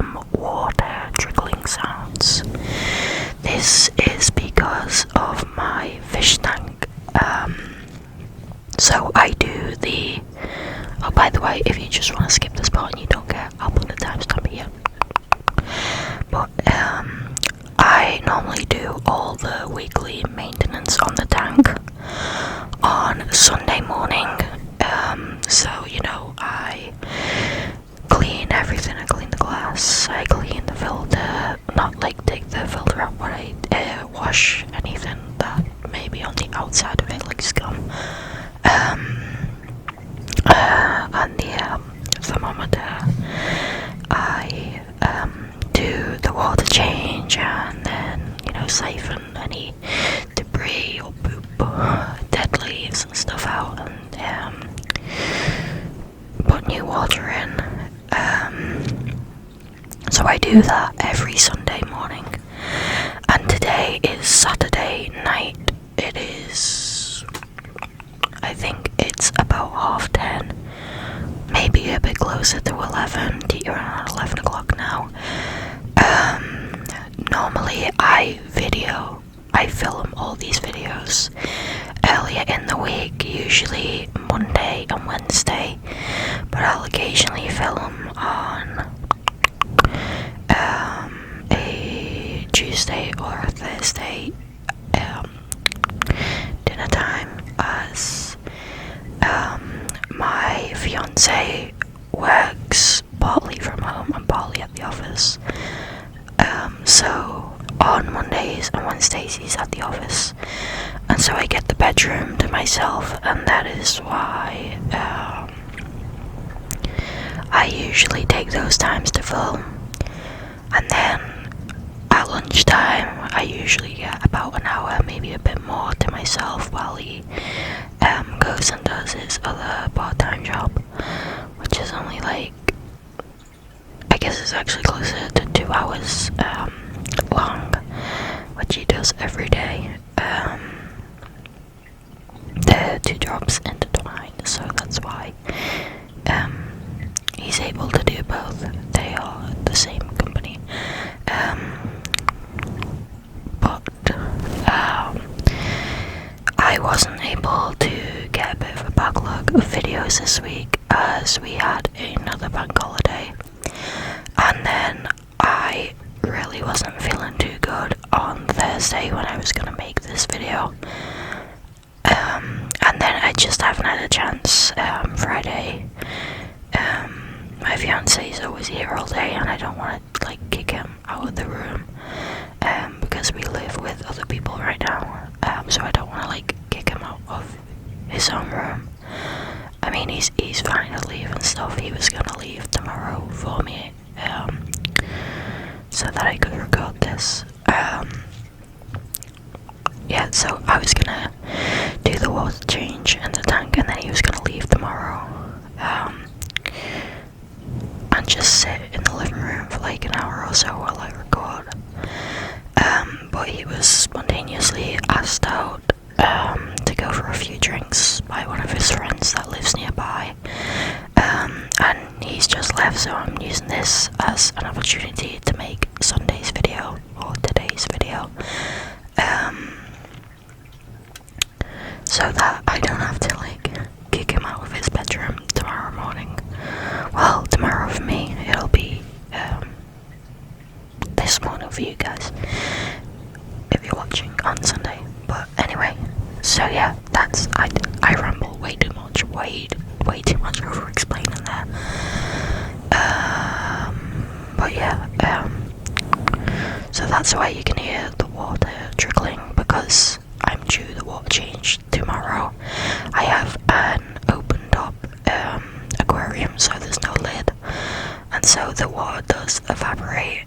some water trickling sounds. This is because of my fish tank. So I do the... Oh, by the way, if you just want to skip this part and you don't care, I'll put the timestamp here. But I normally do all the weekly maintenance on the tank on Sunday morning. So, you know, I clean everything. I clean the glass, I clean the filter, not like take the filter out, but I wash anything that may be on the outside of it, like scum. And the thermometer, I do the water change and then, you know, siphon any debris or poop, dead leaves and stuff out, and put new water in. So I do that every Sunday morning, and today is Saturday night. It is, I think it's about 10:30, maybe a bit closer to 11, around 11 o'clock now. Normally I film all these videos earlier in the week, usually Monday and Wednesday, but I'll occasionally film on a Tuesday or a Thursday dinner time, as my fiance works partly from home and partly at the office. So on Mondays and Wednesdays he's at the office, and so I get the bedroom to myself, and that is why I usually take those times to film. And then at lunchtime I usually get about an hour, maybe a bit more, to myself while he goes and does his other part-time job, which is only like, I guess it's actually closer to 2 hours long, which he does every day. The two jobs intertwined, so that's why he's able to do both. They are the same company. But I wasn't able to get a bit of a backlog of videos this week, as we had another bank holiday, and then I really wasn't feeling too good on Thursday when I was going to make this video, and then I just haven't had a chance. Friday, my fiance is always here all day, and I don't want to like kick him out of the room, because we live with other people right now, so I don't want to like kick him out of his own room. I mean, he's fine to leave and stuff. He was gonna leave tomorrow for me, so that I could record this. Yeah, so I was gonna do the water change in the tank, and then he was gonna leave tomorrow, and just sit in the living room for like an hour or so while I record. But he was spontaneously asked out to go for a few drinks by one of his friends that lives nearby, and he's just left, so I'm using this as an opportunity to make Sunday's video, or today's video, so that I don't have to like kick him out of his bedroom tomorrow morning. Well, tomorrow for me, it'll be this morning for you guys, if you're watching on Sunday. But anyway, so yeah, that's, I ramble way too much over explaining there. But yeah, so that's why you can hear the water trickling, because I'm due the water change tomorrow. I have an open top aquarium, so there's no lid, and so the water does evaporate.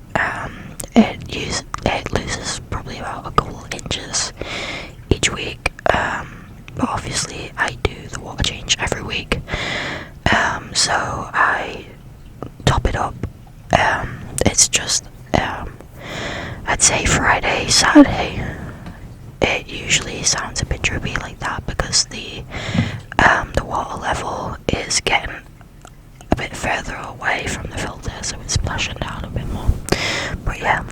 It loses probably about a couple of inches each week, but obviously I do the water change every week, so I top it up. It's just I'd say Friday, Saturday, it usually sounds a bit drippy like that, because the water level is getting a bit further away from the filter, so it's splashing down a bit more. But yeah,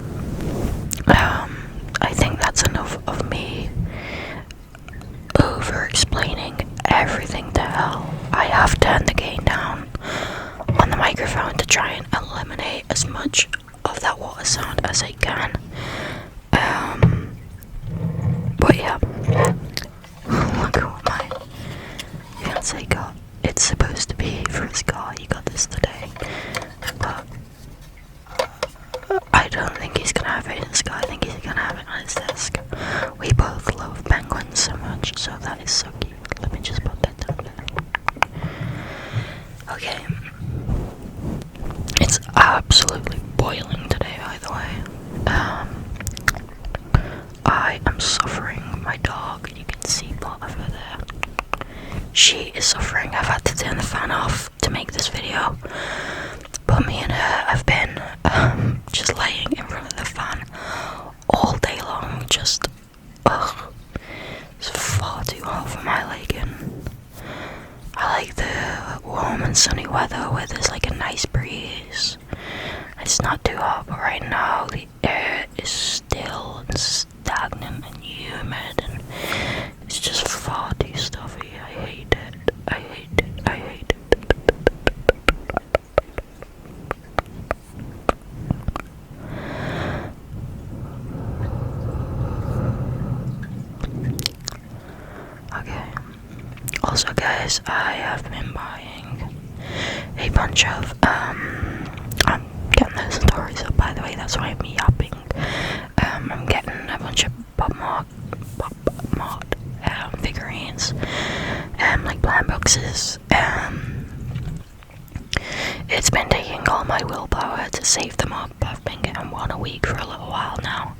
I think that's enough of me over explaining everything to hell. I have turned the gain down on the microphone to try and eliminate as much of that water sound as I can. But yeah, look at what my fiance got. It's supposed to be for his car. He got this today, but I don't think he's gonna have it in his car. I think he's gonna have it on his desk. We both love penguins so much, so that is so cute. Let me just put that down there. Okay. It's absolutely boiling today, by the way. I am suffering. My dog, you can see part of her there. She is suffering. I've had to turn the fan off to make this video. But me and her have been just laying in front of the fan all day long. Just, it's far too hot for my liking. I like the warm and sunny weather where there's like a nice breeze. It's not too hot, but right now the air is still and stagnant and humid, and it's just far too stuffy. I hate it. I hate it. I hate it. Okay. Also, guys, I have been buying a bunch of I'm getting those stories up, by the way. That's why I'm yapping. I'm getting a bunch of Pop Mart figurines, like blind boxes. It's been taking all my willpower to save them up. I've been getting one a week for a little while now,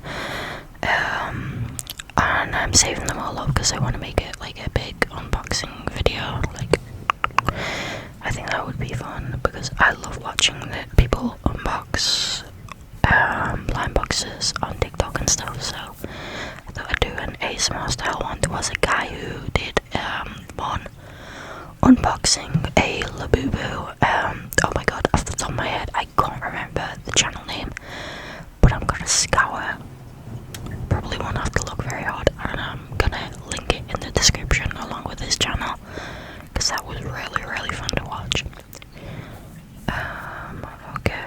and I'm saving them all up because I want to make it like a big unboxing video. Like, I think that would be fun because I love watching the people unbox blind boxes on TikTok and stuff. So I thought I'd do an ASMR style one. There was a guy who did one unboxing a Labubu. Oh my god, off the top of my head I can't remember the channel name, but I'm gonna scour. Probably won't have to look very hard, and I'm gonna link it in the description along with his channel because that was really, really fun to watch. Okay.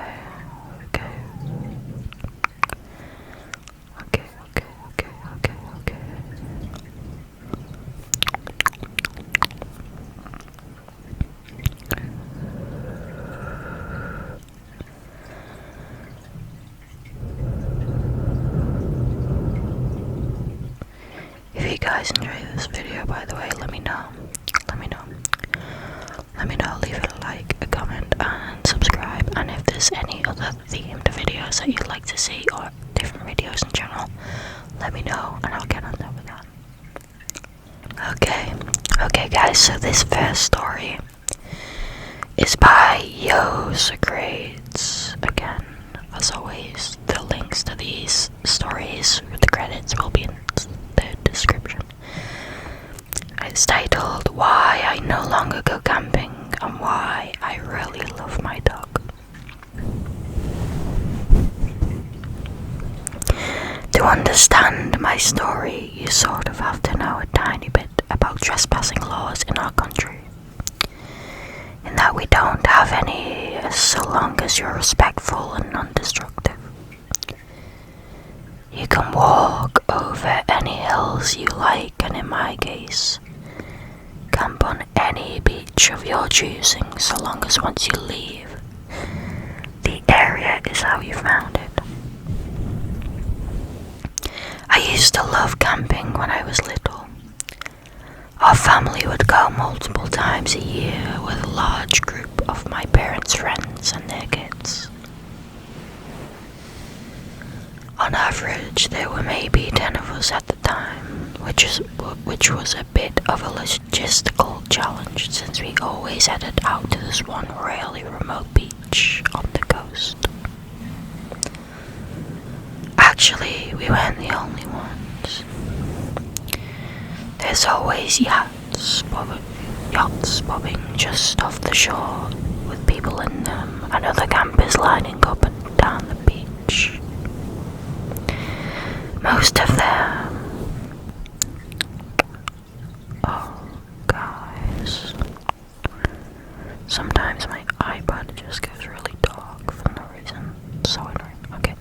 If you guys enjoy this video, by the way, let me know. Leave it a like, a comment, and subscribe. And if there's any other themed videos that you'd like to see, or different videos in general, let me know and I'll get on top of that. Okay guys, so this first story is by Yo's Grades. Again, as always, the links to these stories with the credits will be in the description. It's titled Why I No Longer Go Camping and Why I Really Love My Dog. To understand my story, you sort of have to know a tiny bit about trespassing laws in our country. In that we don't have any so long as you're respectful and non-destructive. You can walk over any hills you like, and in my case, camp on any beach of your choosing, so long as once you leave, the area is how you found it. I used to love camping when I was little. Our family would go multiple times a year with a large group of my parents' friends and their kids. On average, there were maybe 10 of us at the time, which was a bit of a logistical challenge since we always headed out to this one really remote beach on the coast. Actually, we weren't the only ones. There's always yachts bobbing just off the shore with people people in them, and other campers lining up and down the beach. Most of them... Oh, guys. Sometimes my iPad just goes really dark for no reason. So annoying. Okay.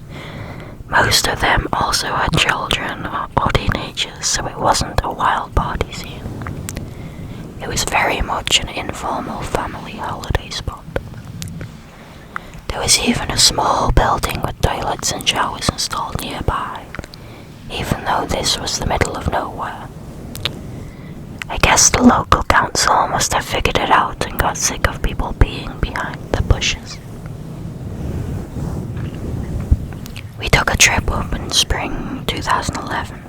Most of them also had children or teenagers, so it wasn't a wild party scene. It was very much an informal family holiday spot. There was even a small building with toilets and showers installed nearby, even though this was the middle of nowhere. I guess the local council must have figured it out and got sick of people being behind the bushes. We took a trip up in spring 2011.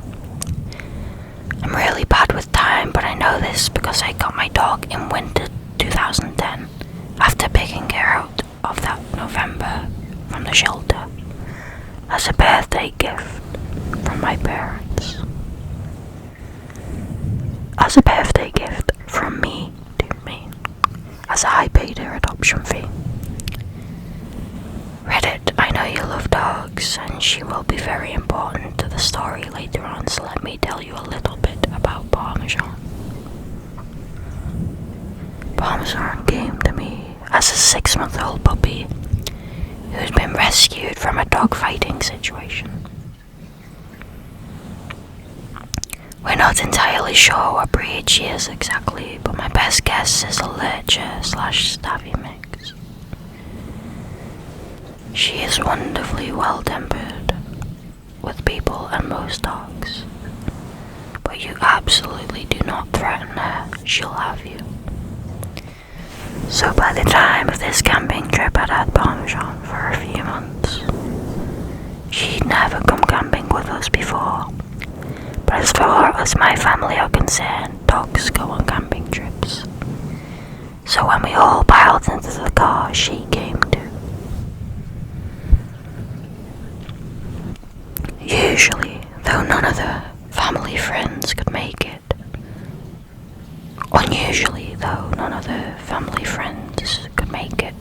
I'm really bad with time, but I know this because I got my dog in winter 2010 after picking her out of that November from the shelter as a birthday gift from my parents. As a birthday gift from me to me, as I paid her adoption fee. Reddit, I know you love dogs, and she will be very important to the story later on, so let me tell you a little bit about Parmesan. Parmesan came to me as a 6-month-old puppy who had been rescued from a dog-fighting situation. We're not entirely sure what breed she is exactly, but my best guess is a Lurcher/Staffy mix. She is wonderfully well-tempered with people and most dogs, but you absolutely do not threaten her, she'll have you. So by the time of this camping trip, I'd had Parmesan for a few months. She'd never come camping with us before, but as far as my family are concerned, dogs go on camping trips. So when we all piled into the car, she came too. Usually, though none of the family friends could make it. Unusually, though none of the family friends could make it.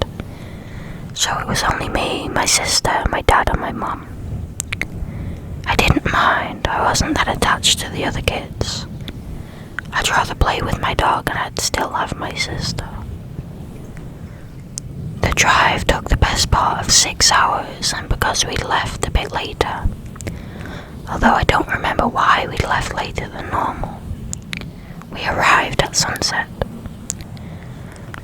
So it was only me, my sister, my dad and my mum. I didn't mind, I wasn't that attached to the other kids. I'd rather play with my dog and I'd still have my sister. The drive took the best part of 6 hours, and because we'd left a bit later, although I don't remember why we'd left later than normal, we arrived at sunset.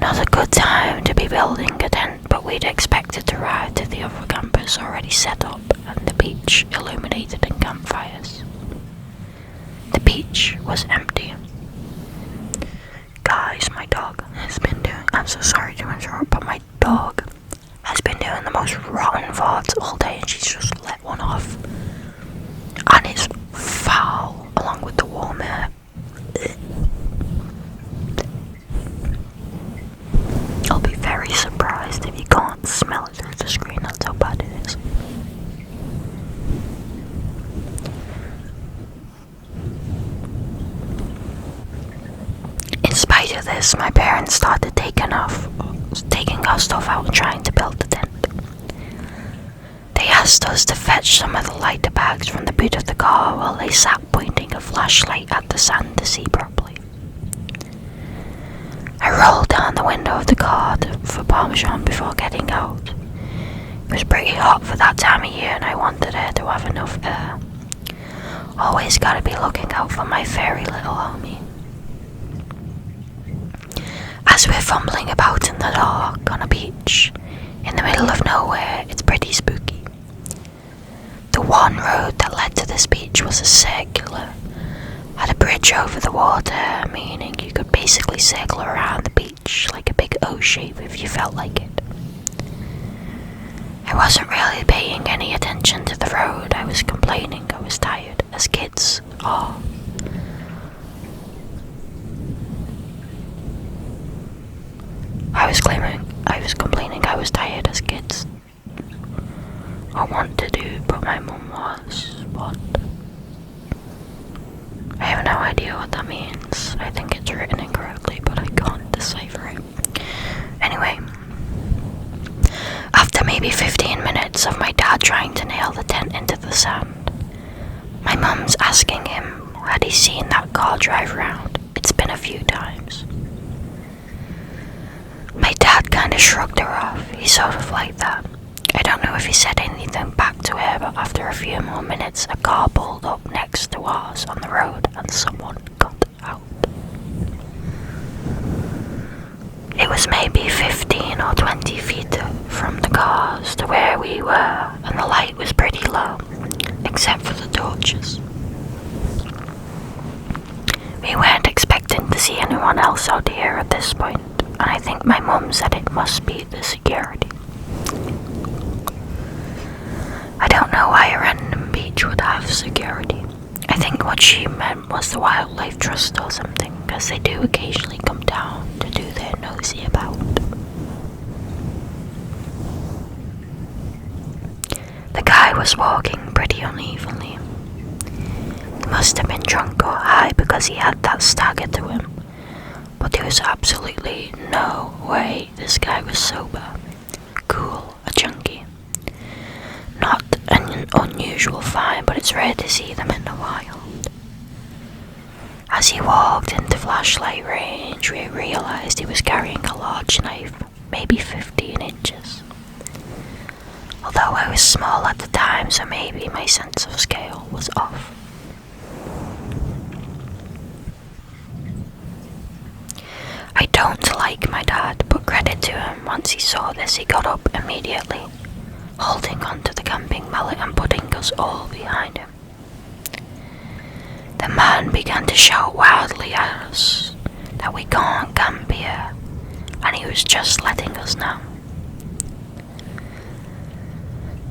Not a good time to be building a tent, but we'd expected to ride to the other campers already set up and the beach illuminated in campfires. The beach was empty. Guys, my dog has been doing... I'm so sorry to interrupt, but my dog has been doing the most rotten farts all day, and she's just let one off. And it's foul, along with the warm air. I'll be very surprised if you can't smell it through the screen, that's how bad it is. In spite of this, my parents started taking our stuff out and trying to build the tent. They asked us to fetch some of the lighter bags from the boot of the car while they sat pointing a flashlight at the sand to see properly. I rolled down the window of the car for Parmesan before getting out. It was pretty hot for that time of year and I wanted her to have enough air. Always gotta be looking out for my fairy little homie. As we're fumbling about in the dark on a beach, in the middle of nowhere, it's pretty spooky. The one road that led to this beach was a circular, had a bridge over the water, meaning you could basically circle around the beach like a big O shape if you felt like it. I wasn't really paying any attention to the road. I was complaining I was tired, as kids are. I was complaining I was tired, as kids I want to do, but my mum was. What? I have no idea what that means. I think it's written incorrectly, but I can't decipher it. Anyway, maybe 15 minutes of my dad trying to nail the tent into the sand. My mum's asking him, had he seen that car drive round? It's been a few times. My dad kind of shrugged her off. He sort of like that. I don't know if he said anything back to her, but after a few more minutes, a car pulled up next to ours on the road and someone got out. It was maybe 15 or 20 feet from the cars to where we were, and the light was pretty low, except for the torches. We weren't expecting to see anyone else out here at this point, and I think my mum said it must be the security. I don't know why a random beach would have security. I think what she meant was the Wildlife Trust or something, because they do occasionally come down to do their nosy about. The guy was walking pretty unevenly. He must have been drunk or high because he had that stagger to him, but there was absolutely no way this guy was sober, cool, a junkie. Not an unusual find, but it's rare to see them in the wild. As he walked into flashlight range, we realized he was carrying a large knife, maybe 15 inches. Although I was small at the time, so maybe my sense of scale was off. I don't like my dad, but credit to him, once he saw this he got up immediately, holding onto the camping mallet and putting us all behind him. The man began to shout wildly at us that we can't camp here, and he was just letting us know.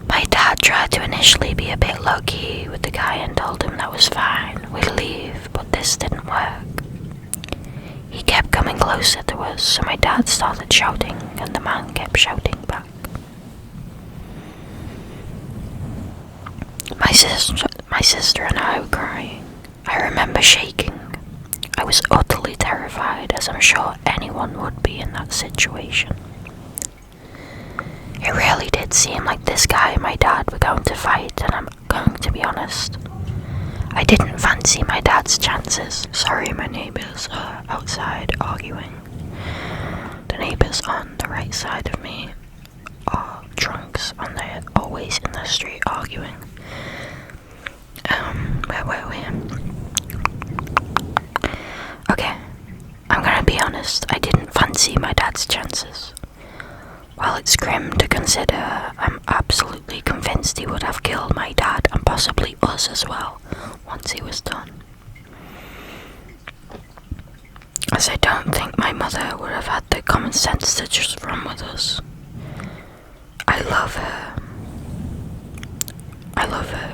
My dad tried to initially be a bit low-key with the guy and told him that was fine, we'd leave, but this didn't work. He kept coming closer to us, so my dad started shouting, and the man kept shouting back. My sister and I were crying. I remember shaking. I was utterly terrified, as I'm sure anyone would be in that situation. It really did seem like this guy and my dad were going to fight, and I'm going to be honest, I didn't fancy my dad's chances. Sorry, my neighbours are outside arguing. The neighbours on the right side of me are drunks, and they're always in the street arguing. Where were we? Okay, I'm gonna be honest, I didn't fancy my dad's chances. While it's grim to consider, I'm absolutely convinced he would have killed my dad and possibly us as well, once he was done. As I don't think my mother would have had the common sense to just run with us. I love her,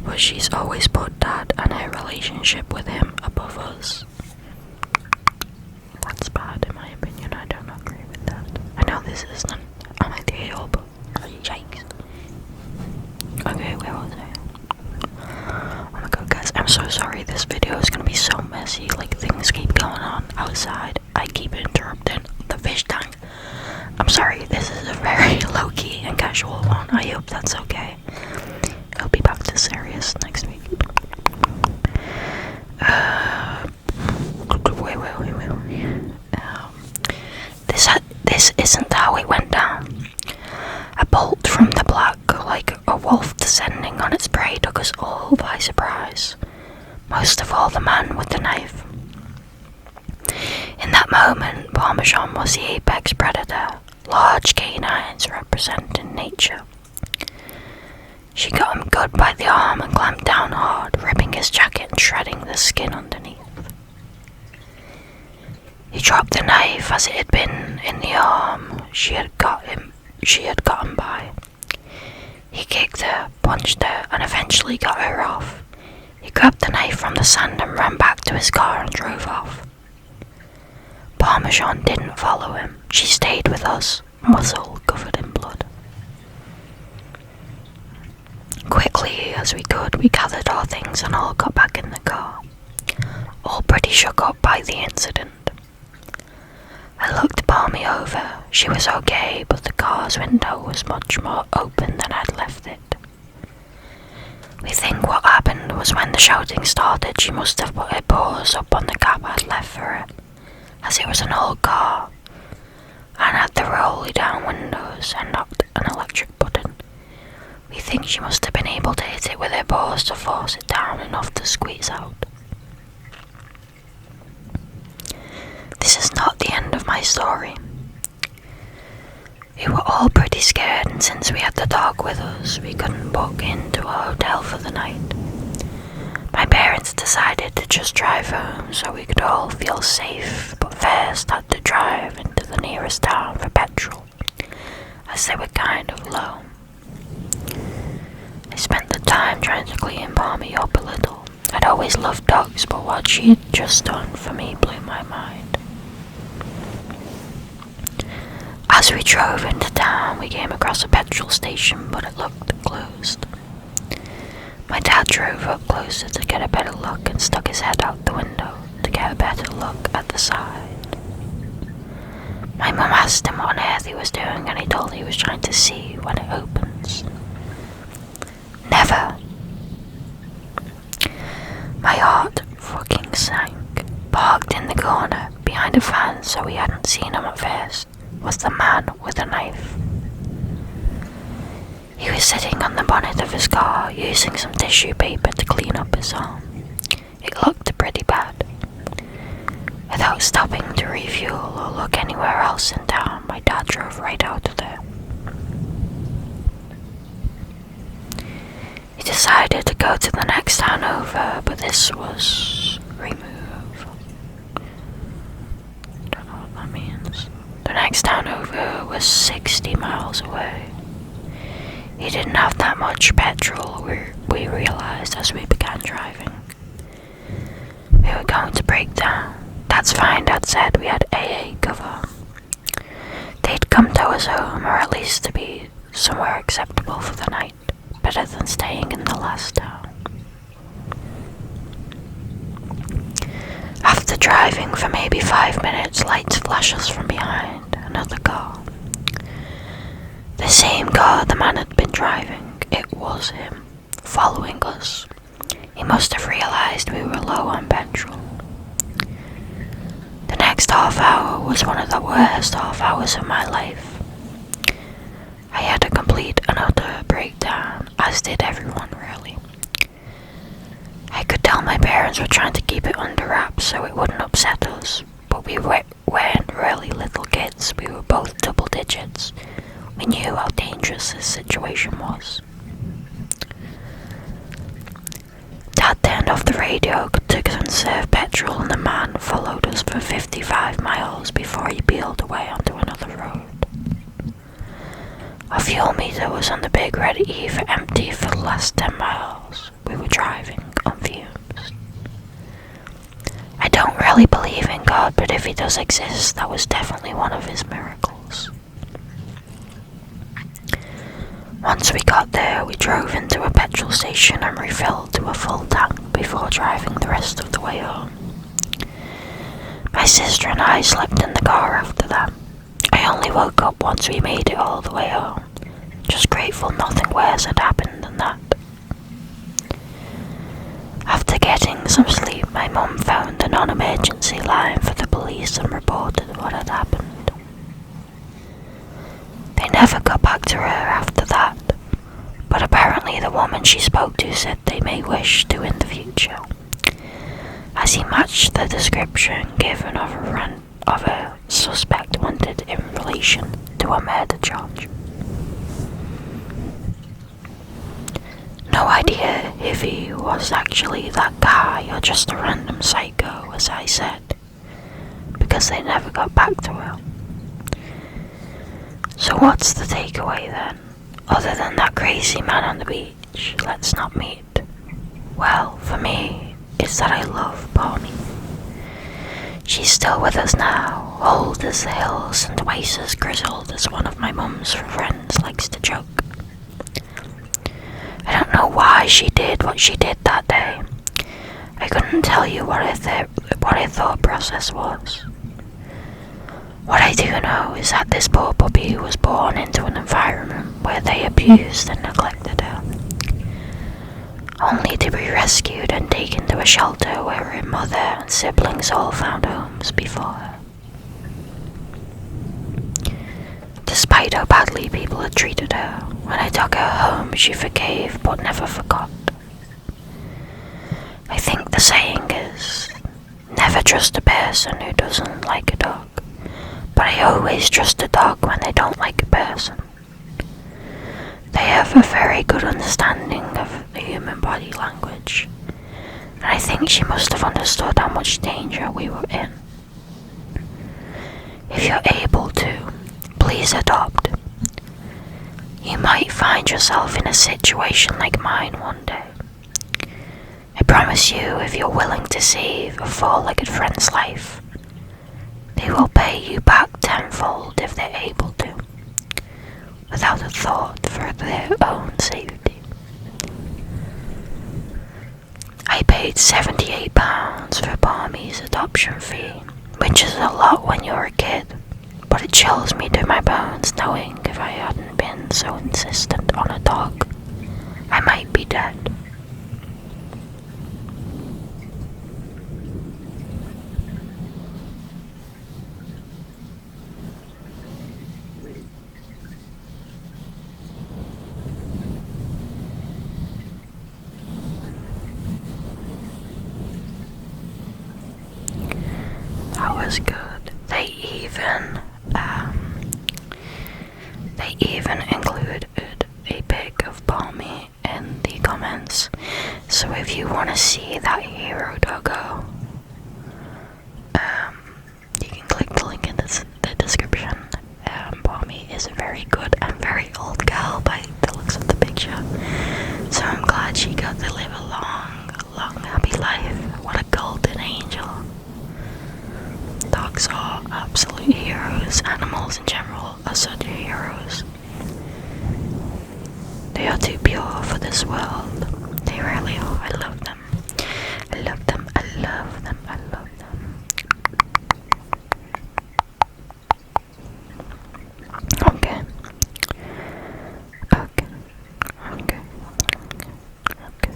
but she's always put Dad and her relationship with him above us. That's bad in my opinion, I don't agree with that. I know this isn't an ideal, but yikes. Okay, where was I? Oh my god guys, I'm so sorry, this video is gonna be so messy, like things keep going on outside, I keep interrupting the fish tank. I'm sorry, this is a very low-key and casual one, I hope that's okay. I'll be back to serious next week. This isn't how it went down. A bolt from the black, like a wolf descending on its prey, took us all by surprise. Most of all the man with the knife. In that moment, Parmesan was the apex predator, large canines representing nature. She got him good by the arm and clamped down hard, ripping his jacket and shredding the skin underneath. He dropped the knife as it had been in the arm she had gotten by. He kicked her, punched her, and eventually got her off. He grabbed the knife from the sand and ran back to his car and drove off. Parmesan didn't follow him. She stayed with us, muzzle covered in blood. Quickly as we could, we gathered our things and all got back in the car, all pretty shook up by the incident. I looked Palmy over. She was okay, but the car's window was much more open than I'd left it. We think what happened was when the shouting started, she must have put her paws up on the gap I'd left for her, as it was an old car, and had the rolly down windows and not an electric button. We think she must have been able to hit it with her paws to force it down enough to squeeze out. This is not the end of my story. We were all pretty scared, and since we had the dog with us, we couldn't book into a hotel for the night. My parents decided to just drive home so we could all feel safe, but first had to drive into the nearest town for petrol, as they were kind of low. I spent the time trying to clean Palmy up a little. I'd always loved dogs, but what she'd just done for me blew my mind. As we drove into town, we came across a petrol station, but it looked closed. My dad drove up closer to get a better look and stuck his head out the window to get a better look at the side. My mum asked him what on earth he was doing, and he told he was trying to see when it opens. Never. My heart fucking sank. Parked in the corner, behind a van so we hadn't seen him at first, was the man with a knife. He was sitting on the bonnet of his car, using some tissue paper to clean up his arm. It looked pretty bad. Without stopping to refuel or look anywhere else in town, my dad drove right out of there. He decided to go to the next town over, but this was remove. Don't know what that means. The next town over was 60 miles away. He didn't have that much petrol, we realised as we began driving. We were going to break down. That's fine, Dad said. We had AA cover. They'd come tow us home, or at least to be somewhere acceptable for the night. Better than staying in the last town. After driving for maybe 5 minutes, lights flashed us from behind. Another car. The same car the man had been driving. It was him, following us. He must have realised we were low on petrol. The next half hour was one of the worst half hours of my life. I had a complete and utter breakdown, as did everyone really. I could tell my parents were trying to keep it under wraps so it wouldn't upset us, but we weren't really little kids. We were both double digits. We knew how dangerous this situation was. Dad turned off the radio to conserve petrol, and the man followed us for 55 miles before he peeled away onto another road. Our fuel meter was on the big red E for empty for the last 10 miles. We were driving on fumes. I don't really believe in God, but if he does exist, that was definitely one of his miracles. Once we got there, we drove into a petrol station and refilled to a full tank before driving the rest of the way home. My sister and I slept in the car after that. I only woke up once we made it all the way home. Just grateful nothing worse had happened than that. After getting some sleep, my mum phoned a non-emergency line for the police and reported what had happened. They never got back to her after that, but apparently the woman she spoke to said they may wish to in the future, as he matched the description given of a suspect wanted in relation to a murder charge. No idea if he was actually that guy or just a random psycho, as I said, because they never got back to her. So what's the takeaway then? Other than that crazy man on the beach, let's not meet. Well, for me, it's that I love Palmy. She's still with us now, old as the hills and twice as grizzled as one of my mum's friends likes to joke. I don't know why she did what she did that day. I couldn't tell you what her thought process was. What I do know is that this poor puppy was born into an environment where they abused and neglected her, only to be rescued and taken to a shelter where her mother and siblings all found homes before her. Despite how badly people had treated her, when I took her home she forgave but never forgot. I think the saying is, never trust a person who doesn't like a dog, but I always trust a dog when they don't like a person. They have a very good understanding of the human body language, and I think she must have understood how much danger we were in. If you're able to, please adopt. You might find yourself in a situation like mine one day. I promise you, if you're willing to save a four-legged friend's life, they will pay you back tenfold if they're able to, without a thought for their own safety. I paid £78 for Barmy's adoption fee, which is a lot when you're a kid, but it chills me to my bones knowing if I hadn't been so insistent on a dog, I might be dead. That was good. They even included a pic of Balmy in the comments. So if you want to see that hero doggo, you can click the link in the description. Balmy is a very good and very old girl by the looks of the picture. So I'm glad she got to live a long, happy life. What a golden angel. Dogs are absolute heroes. Animals in general are such heroes. They are too pure for this world. They really are. I love them. I love them. I love them. I love them. Okay. Okay. Okay. Okay.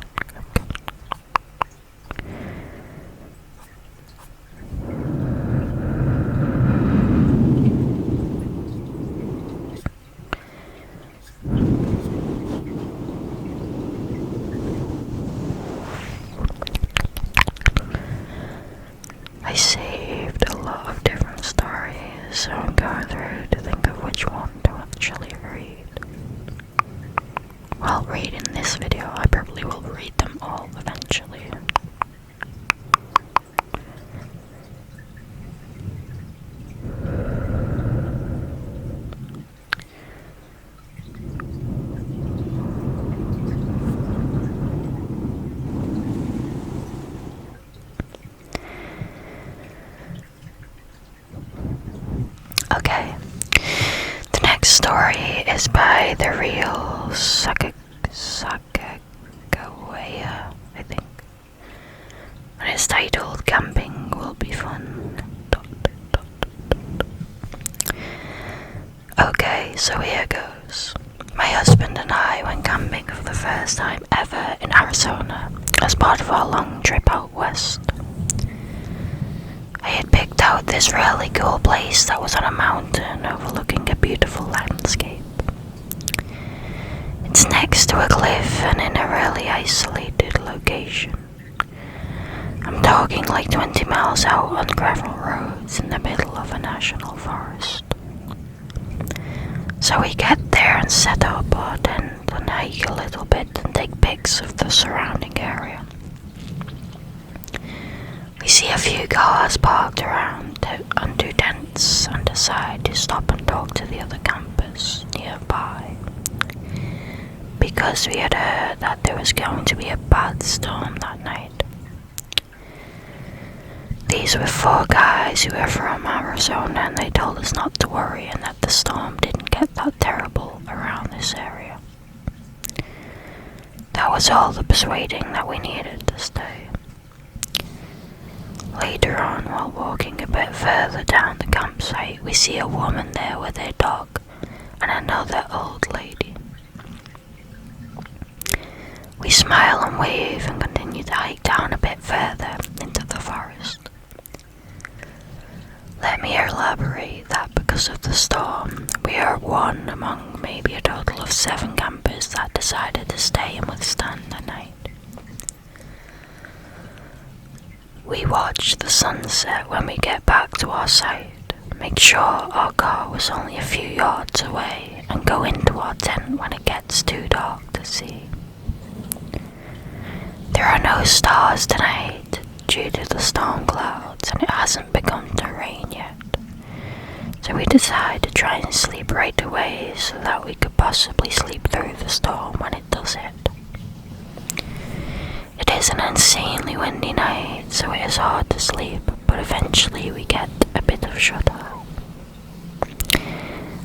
I saved a lot of different stories, so I'm going through to think of which one to actually read. While reading this video, I probably will read them all eventually. Okay, the next story is by the real Sakagawea, I think, and it's titled Camping Will Be Fun. Okay, so here goes. My husband and I went camping for the first time ever in Arizona as part of our long trip out west. I had picked out this really cool place that was on a mountain overlooking a beautiful landscape. It's next to a cliff and in a really isolated location. I'm talking like 20 miles out on gravel roads in the middle of a national forest. So we get there and set up our tent and hike a little bit and take pics of the surrounding area. We see a few cars parked around on two tents and decide to stop and talk to the other campers nearby, because we had heard that there was going to be a bad storm that night. These were 4 guys who were from Arizona, and they told us not to worry and that the storm didn't get that terrible around this area. That was all the persuading that we needed to stay. Later on, while walking a bit further down the campsite, we see a woman there with her dog and another old lady. We smile and wave and continue to hike down a bit further into the forest. Let me elaborate that because of the storm, we are one among maybe a total of 7 campers that decided to stay and withstand the night. We watch the sunset when we get back to our site, make sure our car was only a few yards away, and go into our tent when it gets too dark to see. There are no stars tonight due to the storm clouds, and it hasn't begun to rain yet. So we decide to try and sleep right away so that we could possibly sleep through the storm when it does hit. It is an insanely windy night, so it is hard to sleep, but eventually we get a bit of shut-eye.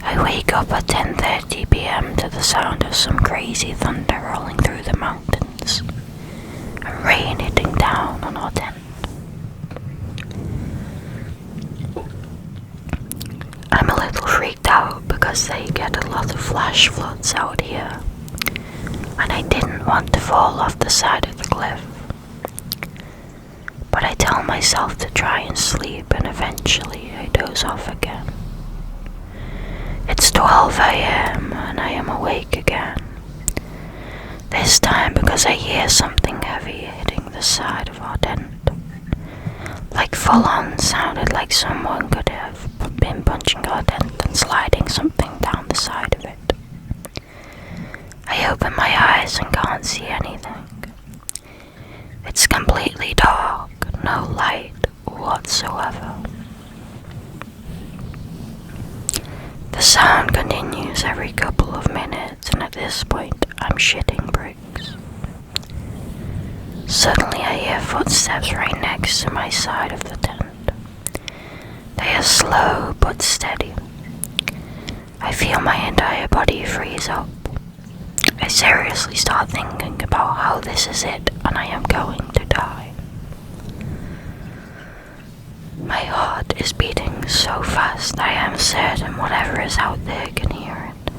I wake up at 10:30 p.m. to the sound of some crazy thunder rolling through the mountains and rain hitting down on our tent. I'm a little freaked out because they get a lot of flash floods out here, and I didn't want to fall off the side of the cliff. But I tell myself to try and sleep, and eventually I doze off again. It's 12 a.m. and I am awake again. This time because I hear something heavy hitting the side of our tent. Like full on, sounded like someone could have been punching our tent and sliding something down the side of it. I open my eyes and can't see anything. It's completely dark, no light whatsoever. The sound continues every couple of minutes, and at this point I'm shitting bricks. Suddenly I hear footsteps right next to my side of the tent. They are slow but steady. I feel my entire body freeze up. I seriously start thinking about how this is it and I am going to die. My heart is beating so fast I am certain whatever is out there can hear it.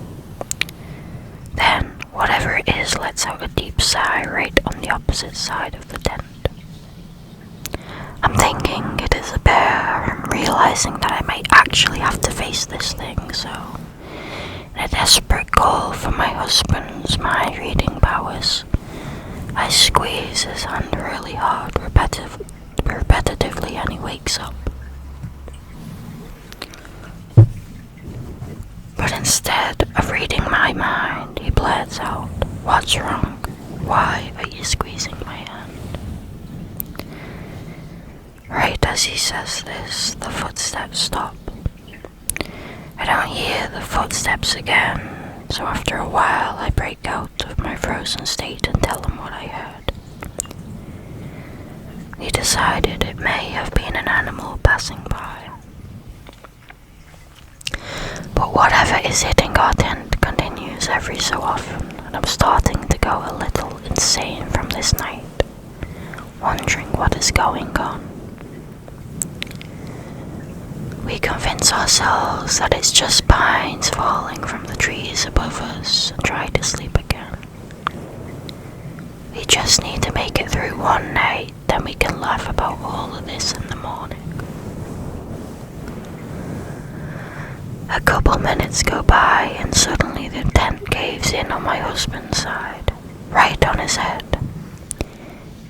Then, whatever it is lets out a deep sigh right on the opposite side of the tent. I'm thinking it is a bear and realizing that I might actually have to face this thing, so in a desperate call for my husband's mind-reading powers, I squeeze his hand really hard repetitively and he wakes up. But instead of reading my mind, he blurts out, "What's wrong? Why are you squeezing my hand?" Right as he says this, the footsteps stop. I don't hear the footsteps again, so after a while I break out of my frozen state and tell him what I heard. He decided it may have been an animal passing by. But whatever is hitting our tent continues every so often, and I'm starting to go a little insane from this night, wondering what is going on. We convince ourselves that it's just pines falling from the trees above us and try to sleep again. We just need to make it through one night, then we can laugh about all of this in the morning. A couple minutes go by and suddenly the tent caves in on my husband's side, right on his head.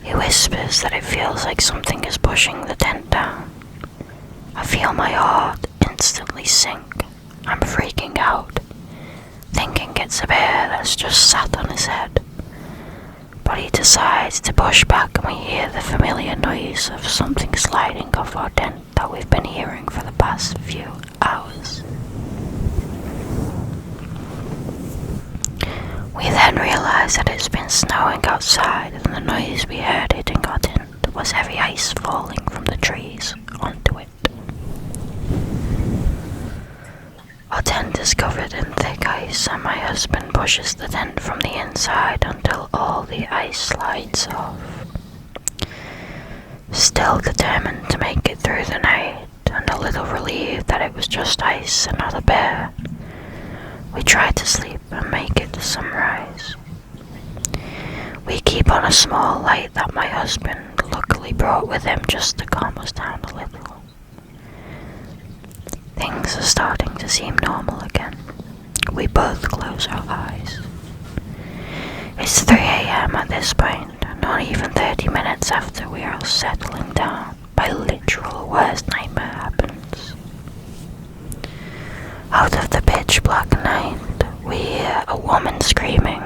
He whispers that it feels like something is pushing the tent down. I feel my heart instantly sink. I'm freaking out, thinking it's a bear that's just sat on his head. But he decides to push back and we hear the familiar noise of something sliding off our tent that we've been hearing for the past few hours. We then realize that it's been snowing outside and the noise we heard hitting our tent was heavy ice falling from the trees onto it. Our tent is covered in thick ice and my husband pushes the tent from the inside until all the ice slides off. Still determined to make it through the night, and a little relieved that it was just ice and not a bear, we tried to sleep and make it to sunrise. We keep on a small light that my husband luckily brought with him just to calm us down a little. Things are starting to seem normal again. We both close our eyes. It's 3 a.m. at this point, and not even 30 minutes after we are settling down, my literal worst nightmare happens. Out of the pitch black night, we hear a woman screaming.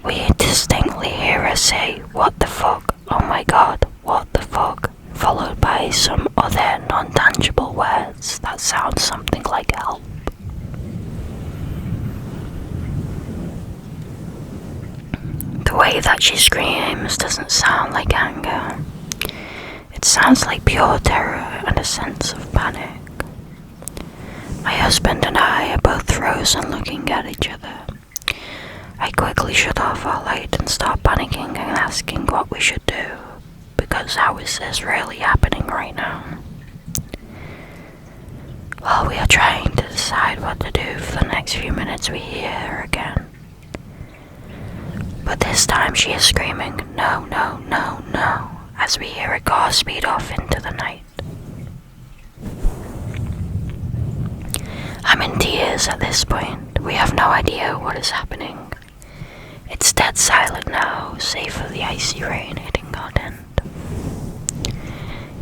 We distinctly hear her say, "What the fuck? Oh my god, what the fuck?" followed by some other non-tangible words that sound something like help. The way that she screams doesn't sound like anger. It sounds like pure terror and a sense of panic. My husband and I are both frozen looking at each other. I quickly shut off our light and start panicking and asking what we should do, because how is this really happening right now? While we are trying to decide what to do for the next few minutes, we hear her again. But this time she is screaming, "No, no, no, no," as we hear a car speed off into the night. I'm in tears at this point. We have no idea what is happening. It's dead silent now, save for the icy rain hitting our tent.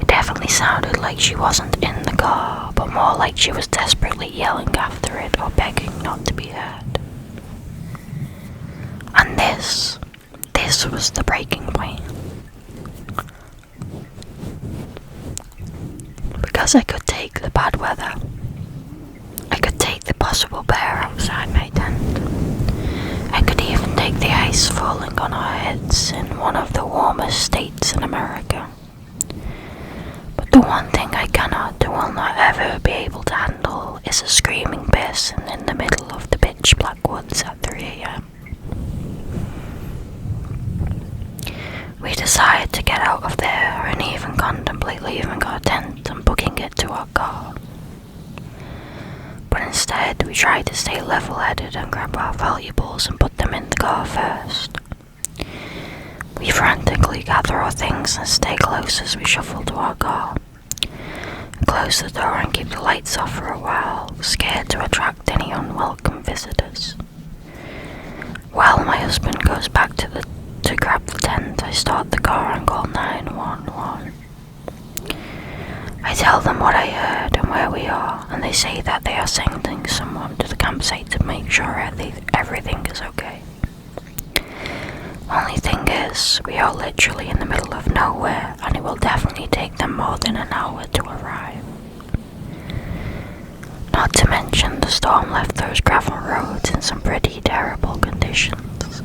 It definitely sounded like she wasn't in the car, but more like she was desperately yelling after it or begging not to be heard. And this was the breaking point. Because I could take the bad weather. I could take the possible bear outside my tent. I could even take the ice falling on our heads in one of the warmest states in America. But the one thing I cannot and will not ever be able to handle is a screaming person in the middle of the pitch black woods at 3 a.m. We decide to get out of there and even contemplate leaving our tent and booking it to our car. But instead, we try to stay level-headed and grab our valuables and put them in the car first. We frantically gather our things and stay close as we shuffle to our car. Close the door and keep the lights off for a while, scared to attract any unwelcome visitors. While my husband goes back to grab the tent, I start the car and call 911. I tell them what I heard and where we are, and they say that they are sending someone to the campsite to make sure everything is okay. Only thing is, we are literally in the middle of nowhere, and it will definitely take them more than an hour to arrive. Not to mention the storm left those gravel roads in some pretty terrible conditions.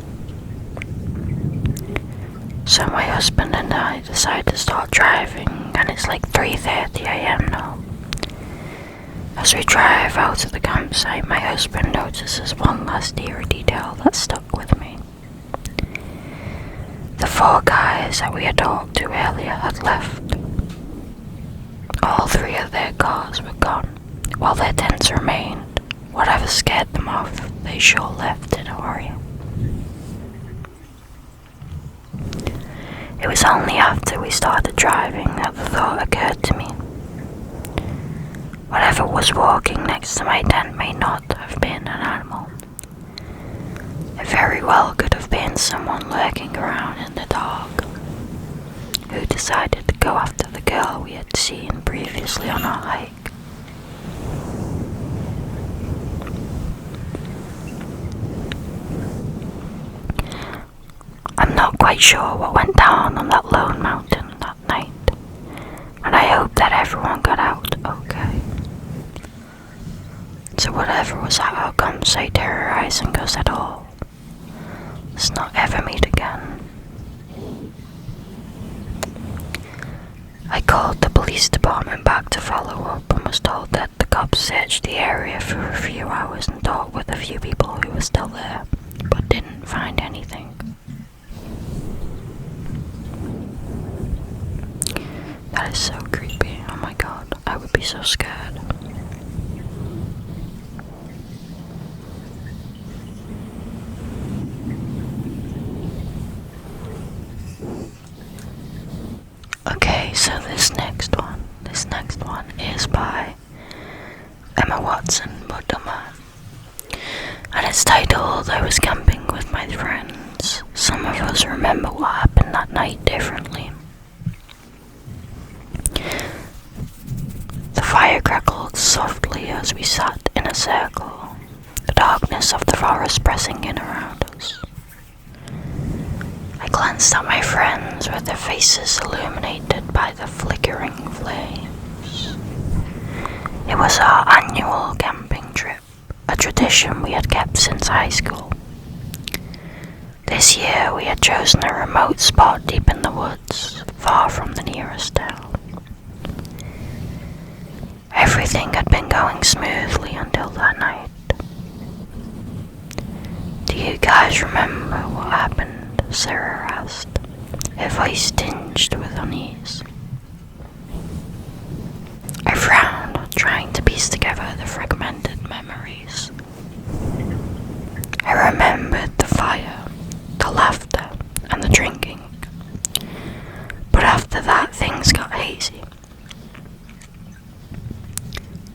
So my husband and I decide to start driving, and it's like 3:30 a.m. now. As we drive out to the campsite, my husband notices one last eerie detail that stuck with me. The 4 guys that we had talked to earlier had left. All 3 of their cars were gone, while their tents remained. Whatever scared them off, they sure left in a hurry. It was only after we started driving that the thought occurred to me. Whatever was walking next to my tent may not have been an animal. It very well could have been someone lurking around in the dark, who decided to go after the girl we had seen previously on our hike. I'm not quite sure what went down on that lone mountain that night, and I hope that everyone got out okay. So whatever was at our campsite terrorizing us at all, let's not ever meet again. I called the police department back to follow up and was told that the cops searched the area for a few hours and talked with a few people who were still there, but didn't find anything. so scared. Okay, so this next one is by Emma Watson, and it's titled "I Was Camping with My Friends." Some of us remember what happened that night differently. The fire crackled softly as we sat in a circle, the darkness of the forest pressing in around us. I glanced at my friends with their faces illuminated by the flickering flames. It was our annual camping trip, a tradition we had kept since high school. This year we had chosen a remote spot deep in the woods, far from the nearest town. Everything had been going smoothly until that night. Do you guys remember what happened? Sarah asked, her voice tinged with unease. I frowned, trying to piece together the fragmented memories. I remembered the fire, the laughter, and the drinking. But after that, things got hazy.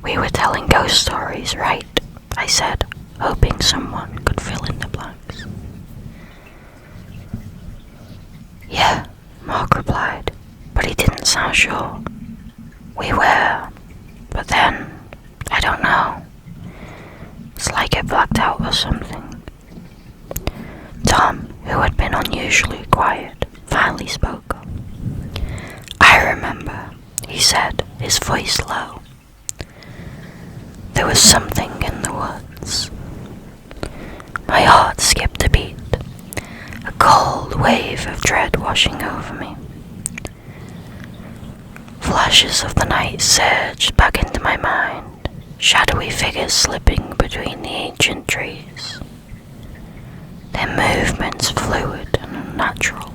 We were telling ghost stories, right? I said, hoping someone could fill in the blanks. Yeah, Mark replied, but he didn't sound sure. We were, but then, I don't know. It's like it blacked out or something. Tom, who had been unusually quiet, finally spoke. I remember, he said, his voice low. There was something in the woods. My heart skipped a beat, a cold wave of dread washing over me. Flashes of the night surged back into my mind, shadowy figures slipping between the ancient trees, their movements fluid and unnatural.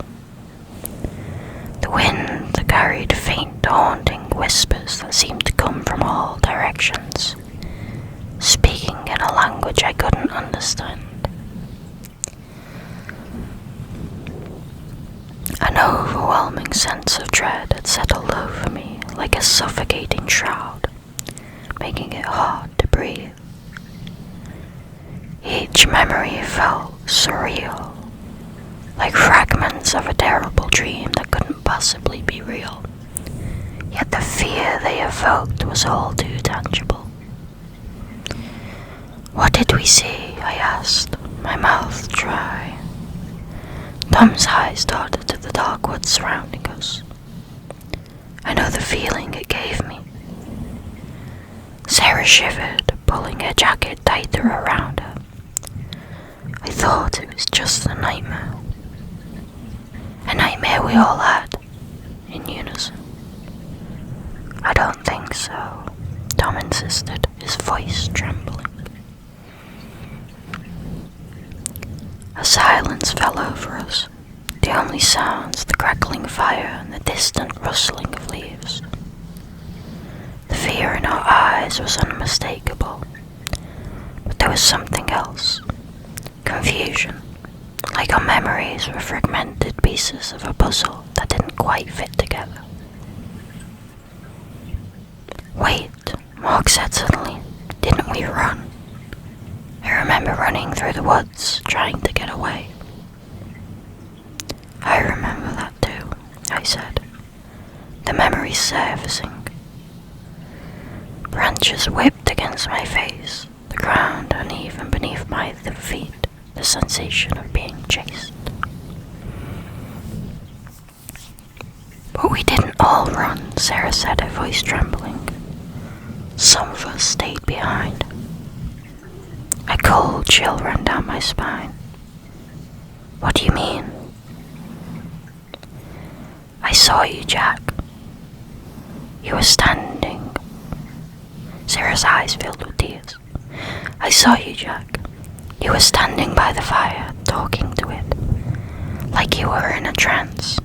The wind carried faint haunting whispers that seemed to come from all directions, speaking in a language I couldn't understand. An overwhelming sense of dread had settled over me like a suffocating shroud, making it hard to breathe. Each memory felt surreal, like fragments of a terrible dream that couldn't possibly be real. Yet the fear they evoked was all too tangible. What did we see? I asked, my mouth dry. Tom's eyes darted to the dark woods surrounding us. I know the feeling it gave me. Sarah shivered, pulling her jacket tighter around her. I thought it was just a nightmare. A nightmare we all had, in unison. I don't think so, Tom insisted, his voice trembling. A silence fell over us, the only sounds the crackling fire and the distant rustling of leaves. The fear in our eyes was unmistakable, but there was something else. Confusion, like our memories were fragmented pieces of a puzzle that didn't quite fit together. Wait, Mark said suddenly, didn't we run? I remember running through the woods, trying to get away. I remember that too, I said, the memories surfacing. Branches whipped against my face, the ground uneven beneath my feet, the sensation of being chased. But we didn't all run, Sarah said, her voice trembling. Some of us stayed behind. A cold chill ran down my spine. What do you mean? I saw you, Jack. You were standing. Sarah's eyes filled with tears. I saw you, Jack. You were standing by the fire, talking to it, like you were in a trance.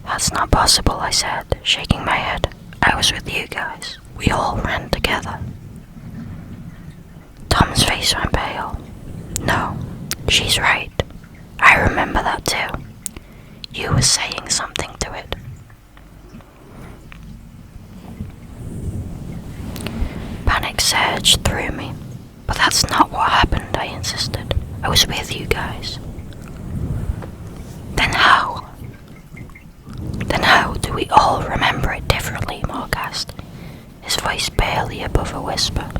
That's not possible, I said, shaking my head. I was with you guys. We all ran together. Tom's face went pale. No, she's right. I remember that too. You were saying something to it. Panic surged through me. But that's not what happened, I insisted. I was with you guys. Then how? Then how do we all remember it differently, Mark asked, his voice barely above a whisper.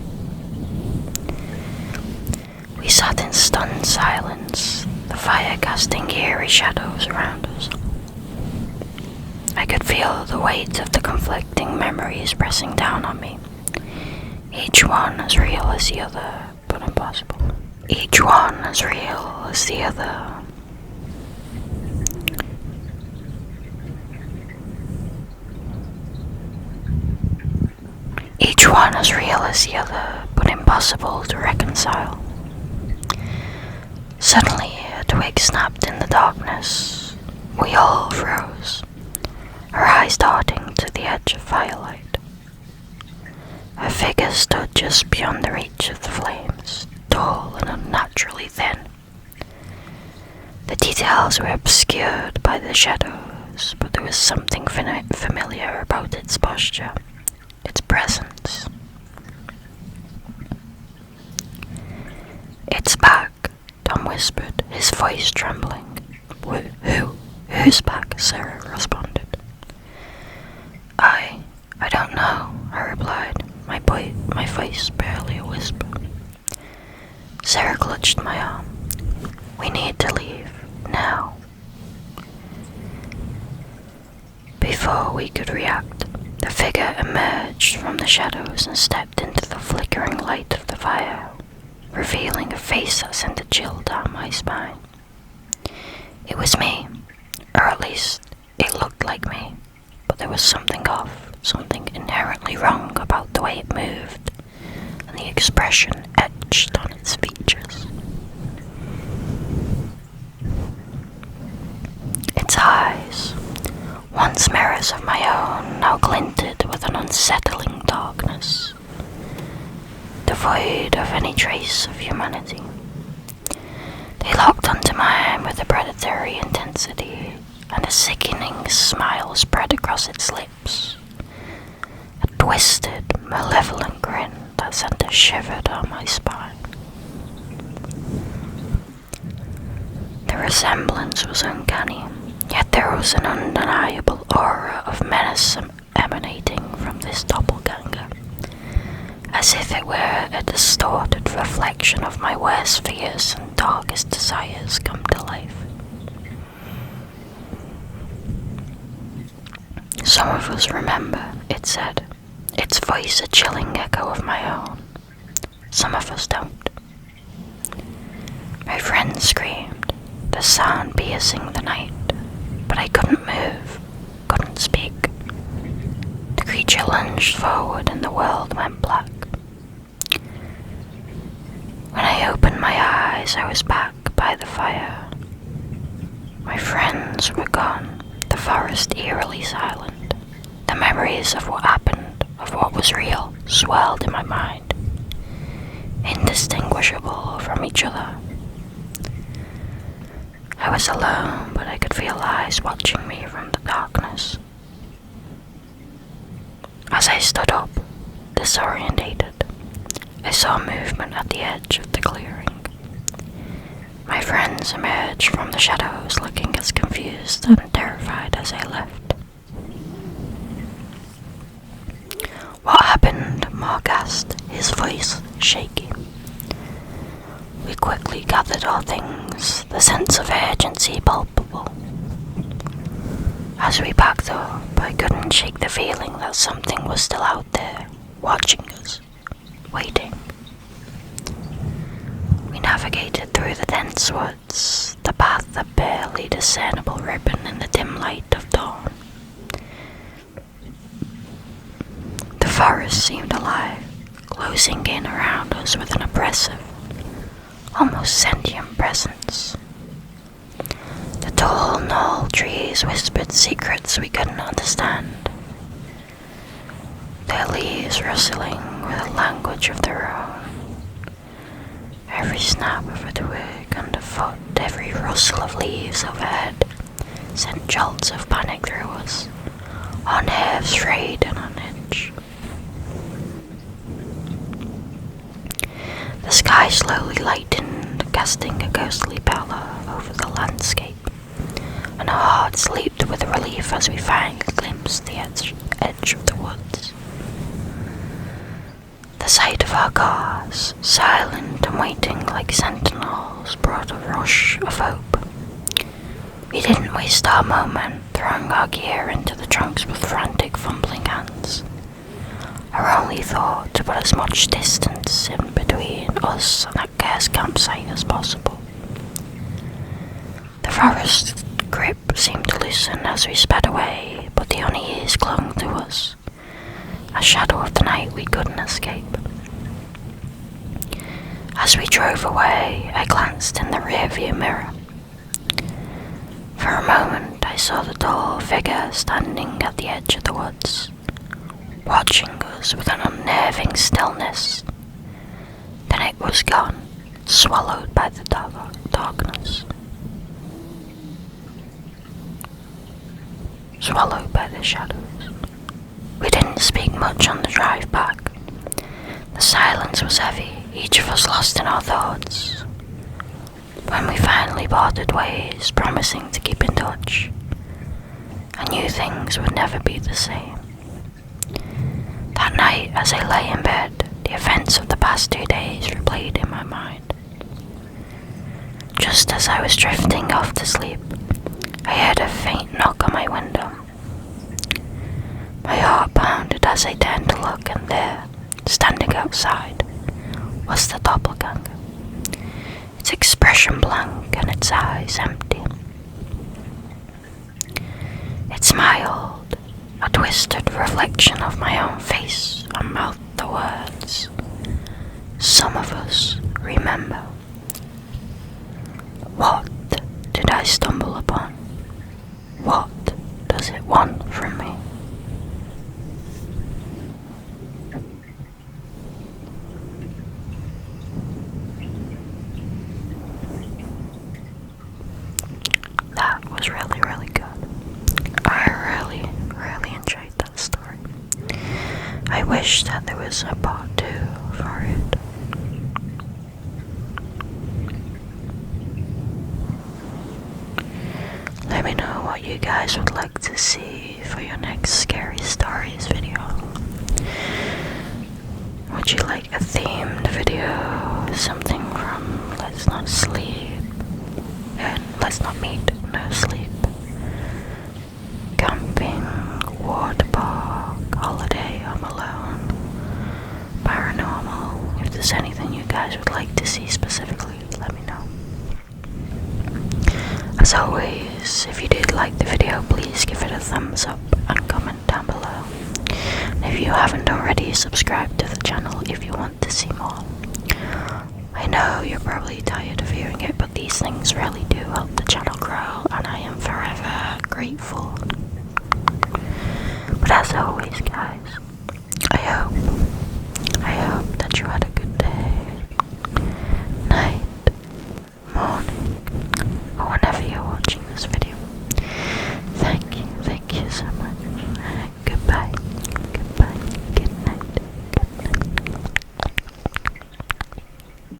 We sat in stunned silence, the fire casting eerie shadows around us. I could feel the weight of the conflicting memories pressing down on me, each one as real as the other, but impossible. Each one as real as the other. Each one as real as the other, but impossible to reconcile. Suddenly, a twig snapped in the darkness. We all froze, our eyes darting to the edge of firelight. A figure stood just beyond the reach of the flames, tall and unnaturally thin. The details were obscured by the shadows, but there was something familiar about its posture, its presence. It's back, Tom whispered, his voice trembling. Who's back? Sarah responded. I don't know, I replied, my voice barely a whisper. Sarah clutched my arm. We need to leave, now. Before we could react, the figure emerged from the shadows and stepped into the flickering light of the fire, revealing a face that sent a chill down my spine. It was me, or at least it looked like me, but there was something off, something inherently wrong about the way it moved, and the expression etched on its features. Its eyes, once mirrors of my own, now glinted with an unsettling darkness, devoid of any trace of humanity. They locked onto mine with a predatory intensity, and a sickening smile spread across its lips. A twisted, malevolent grin that sent a shiver down my spine. The resemblance was uncanny, yet there was an undeniable aura of menace emanating from this doppelganger, as if it were a distorted reflection of my worst fears and darkest desires come to life. Some of us remember, it said, its voice a chilling echo of my own. Some of us don't. My friend screamed, the sound piercing the night, but I couldn't move, couldn't speak. The creature lunged forward and the world went black. When I opened my eyes, I was back by the fire. My friends were gone, the forest eerily silent. The memories of what happened, of what was real, swirled in my mind, indistinguishable from each other. I was alone, but I could feel eyes watching me from the darkness. As I stood up, disorientated, I saw movement at the edge of the clearing. My friends emerged from the shadows looking as confused and terrified as I left. What happened? Mark asked, his voice shaky. We quickly gathered our things, the sense of urgency palpable. As we packed up, I couldn't shake the feeling that something was still out there, watching us, waiting. We navigated through the dense woods, the path a barely discernible ribbon in the dim light of dawn. The forest seemed alive, closing in around us with an oppressive, almost sentient presence. The tall, gnarled trees whispered secrets we couldn't understand. their leaves rustling with a language of their own. Every snap of a twig underfoot, every rustle of leaves overhead, sent jolts of panic through us, our nerves frayed and on edge. The sky slowly lightened, casting a ghostly pallor over the landscape, and our hearts leaped with relief as we finally glimpsed the edge of the woods. The sight of our cars, silent and waiting like sentinels, brought a rush of hope. We didn't waste our moment, throwing our gear into the trunks with frantic, fumbling hands. Our only thought to put as much distance in between us and that cursed campsite as possible. The forest's grip seemed to loosen as we sped away, but the unease clung to us, a shadow of the night we couldn't escape. As we drove away, I glanced in the rearview mirror. For a moment, I saw the tall figure standing at the edge of the woods, watching us with an unnerving stillness. Then it was gone, swallowed by the darkness. Swallowed by the shadows. We didn't speak much on the drive back. The silence was heavy, each of us lost in our thoughts. When we finally parted ways, promising to keep in touch, I knew things would never be the same. That night, as I lay in bed, the events of the past 2 days replayed in my mind. Just as I was drifting off to sleep, I heard a faint knock on my window. My heart pounded as I turned to look, and there, standing outside, was the doppelganger, its expression blank and its eyes empty. It smiled, a twisted reflection of my own face, and mouthed the words, "Some of us remember." What did I stumble upon? What does it want from me? That was really, really good. I really, really enjoyed that story. I wish that there was a part 2 for it. Let me know what you guys would like to see for your next Scary Stories video. Would you like a themed video? Something from Let's Not Sleep and Let's Not Meet, No Sleep, camping, water park, holiday, home alone, paranormal. If there's anything you guys would like to see specifically, let me know. As always, if you did like the video, please give it a thumbs up and comment down below. And if you haven't already, subscribe to the channel if you want to see more. I know you're probably tired of hearing it, but these things really do help the channel grow, and I am forever grateful. But as always,